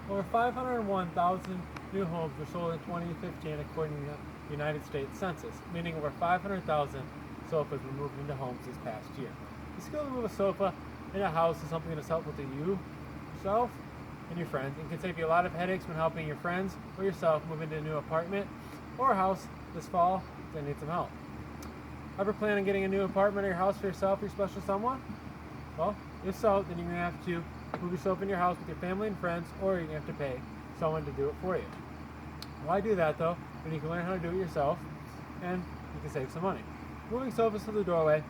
Over 501,000 new homes were sold in 2015 according to the United States Census, meaning over 500,000 sofas were moved into homes this past year. The skill to move a sofa in a house is something that's helpful to you, yourself, and your friends, and can save you a lot of headaches when helping your friends or yourself move into a new apartment or house this fall if they need some help. Ever plan on getting a new apartment or your house for yourself or your special someone? Well, if so, then you're going to have to move yourself in your house with your family and friends, or you're going to have to pay someone to do it for you. Why do that though, when you can learn how to do it yourself and you can save some money? Moving sofas to the doorway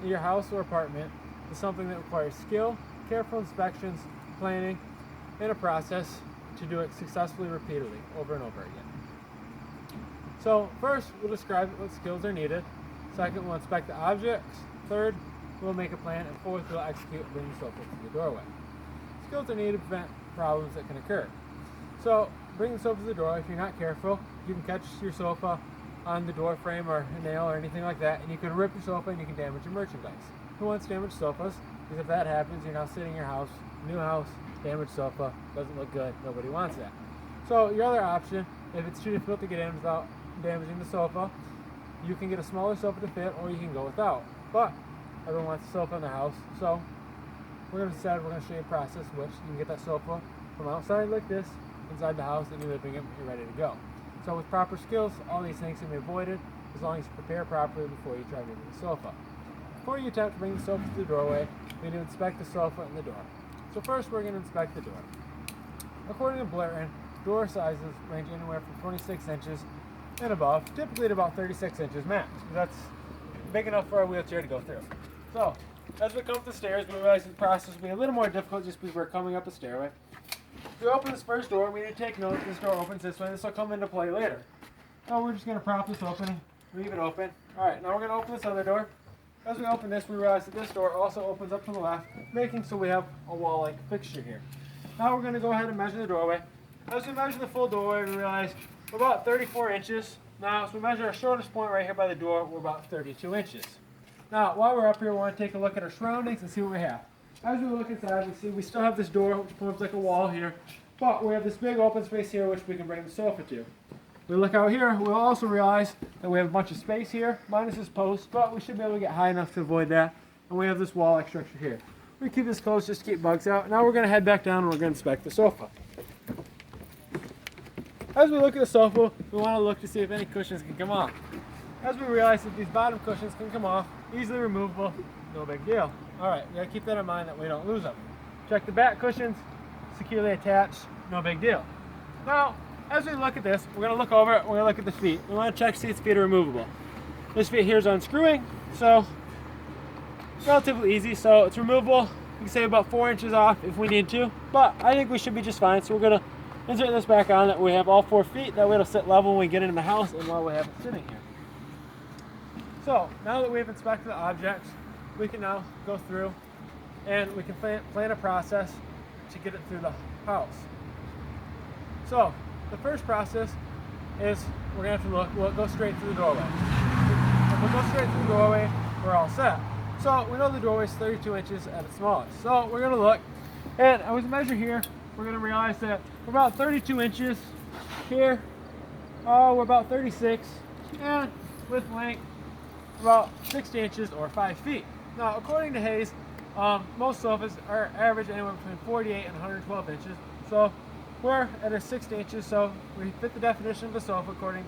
in your house or apartment is something that requires skill, careful inspections, planning, and a process to do it successfully repeatedly over and over again. So first, we'll describe what skills are needed. Second, we'll inspect the objects. Third, we'll make a plan. And fourth, we'll execute and bring the sofa to the doorway. Skills are needed to prevent problems that can occur. So bring the sofa to the door. If you're not careful, you can catch your sofa on the door frame or a nail or anything like that, and you can rip your sofa and you can damage your merchandise. Who wants damaged sofas? Because if that happens, you're now sitting in your house, new house, damaged sofa, doesn't look good, nobody wants that. So your other option, if it's too difficult to get in without damaging the sofa, you can get a smaller sofa to fit, or you can go without. But everyone wants a sofa in their house, so we're going to show you a process which you can get that sofa from outside like this, inside the house, and you're living it, you're ready to go. So with proper skills, all these things can be avoided as long as you prepare properly before you try moving the sofa. Before you attempt to bring the sofa to the doorway, we need to inspect the sofa and the door. So first we're going to inspect the door. According to Blurton, door sizes range anywhere from 26 inches and above, typically at about 36 inches max. That's big enough for a wheelchair to go through. So as we come up the stairs, we realize the process will be a little more difficult just because we're coming up a stairway. If we open this first door, we need to take note this door opens this way. This will come into play later. Now we're just going to prop this open, leave it open. Alright, now we're going to open this other door. As we open this, we realize that this door also opens up to the left, making so we have a wall-like fixture here. Now we're going to go ahead and measure the doorway. As we measure the full doorway, we realize we're about 34 inches. Now, as we measure our shortest point right here by the door, we're about 32 inches. Now, while we're up here, we want to take a look at our surroundings and see what we have. As we look inside, we see we still have this door, which forms like a wall here, but we have this big open space here, which we can bring the sofa to. We look out here, we'll also realize that we have a bunch of space here, minus this post, but we should be able to get high enough to avoid that. And we have this wall-like structure here. We keep this closed just to keep bugs out. Now we're going to head back down and we're going to inspect the sofa. As we look at the sofa, we want to look to see if any cushions can come off. As we realize that these bottom cushions can come off, easily removable, no big deal. Alright, we gotta keep that in mind that we don't lose them. Check the back cushions, securely attached, no big deal. Now, as we look at this, we're gonna look over it, we're gonna look at the feet. We wanna check to see if the feet are removable. This feet here is unscrewing, so it's relatively easy, so it's removable. We can save about 4 inches off if we need to, but I think we should be just fine, so we're gonna insert this back on that we have all 4 feet, that way it'll sit level when we get into the house and while we have it sitting here. So, now that we've inspected the objects, we can now go through and we can plan a process to get it through the house. So, the first process is we're going to have to look, we'll go straight through the doorway. If we go straight through the doorway, we're all set. So, we know the doorway is 32 inches at its smallest. So, we're going to look, and as we measure here, we're going to realize that we're about 32 inches here. We're about 36, and with length, about 60 inches or 5 feet. Now, according to Hayes, most sofas are average anywhere between 48 and 112 inches. So we're at a 60 inches, so we fit the definition of a sofa according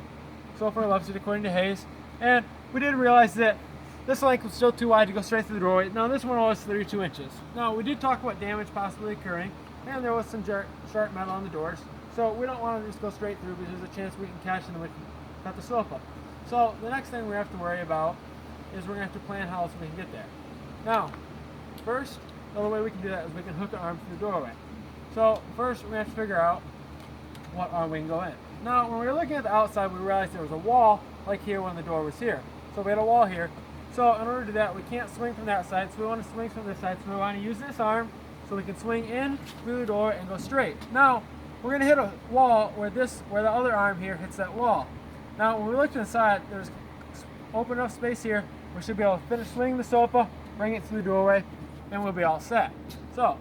to Hayes. And we did realize that this length was still too wide to go straight through the doorway. Now this one was 32 inches. Now we did talk about damage possibly occurring, and there was some sharp metal on the doors. So we don't want to just go straight through because there's a chance we can catch and we can cut the sofa. So the next thing we have to worry about is we're going to have to plan how else we can get there. Now, first, the only way we can do that is we can hook an arm through the doorway. So first we're going to have to figure out what arm we can go in. Now, when we were looking at the outside, we realized there was a wall like here when the door was here. So we had a wall here. So in order to do that, we can't swing from that side, so we want to swing from this side. So we want to use this arm so we can swing in through the door and go straight. Now, we're going to hit a wall where the other arm here hits that wall. Now, when we look to the side, there's open enough space here. We should be able to finish swinging the sofa, bring it through the doorway, and we'll be all set. So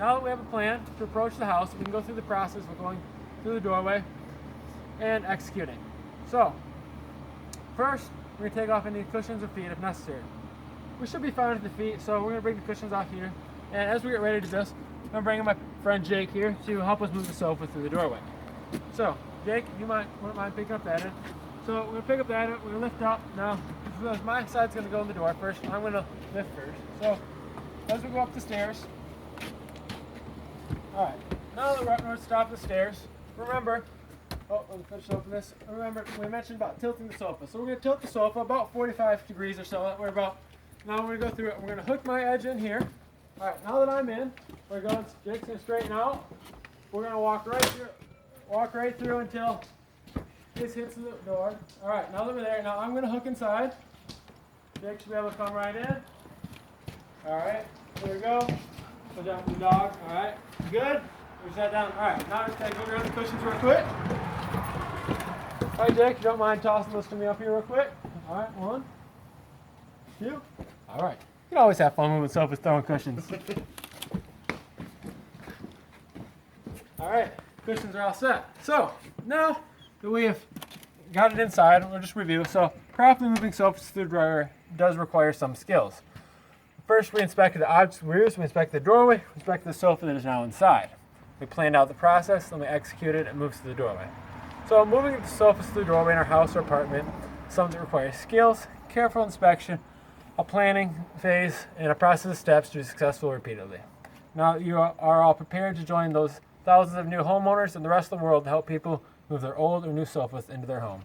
now that we have a plan to approach the house, we can go through the process of going through the doorway and executing. So, first, we're going to take off any cushions or feet if necessary. We should be fine with the feet, so we're going to bring the cushions off here. And as we get ready to do this, I'm going to bring in my friend Jake here to help us move the sofa through the doorway. So, Jake, you wouldn't mind picking up that end. So we're going to pick up that end, we're going to lift up. Now, my side's going to go in the door first. I'm going to lift first. So, as we go up the stairs, alright, now that we're up north, stop the stairs. Remember, let me finish open this. Remember, we mentioned about tilting the sofa. So we're going to tilt the sofa about 45 degrees or so. Now we're going to go through it. We're going to hook my edge in here. Alright, now that I'm in, Jake's going to straighten out. We're going to walk right through until this hits the door. Alright, now that we're there, now I'm going to hook inside. Jake should be able to come right in. Alright, here we go. Put down the dog. Alright, good. Push that down. Alright, now I'm going to go around the cushions real quick. Alright, Jake, you don't mind tossing those to me up here real quick? Alright, 1, 2. Alright. You can always have fun moving sofas, throwing cushions. Alright, cushions are all set. So, now that we have got it inside, we'll just review. So, properly moving sofas through the dryer does require some skills. First, we inspected the objects we used, we inspected the doorway, we inspected the sofa that is now inside. We planned out the process, then we executed and moved through the doorway. So, moving the sofas through the doorway in our house or apartment is something that requires skills, careful inspection, a planning phase, and a process of steps to be successful repeatedly. Now you are all prepared to join those thousands of new homeowners and the rest of the world to help people move their old or new sofas into their home.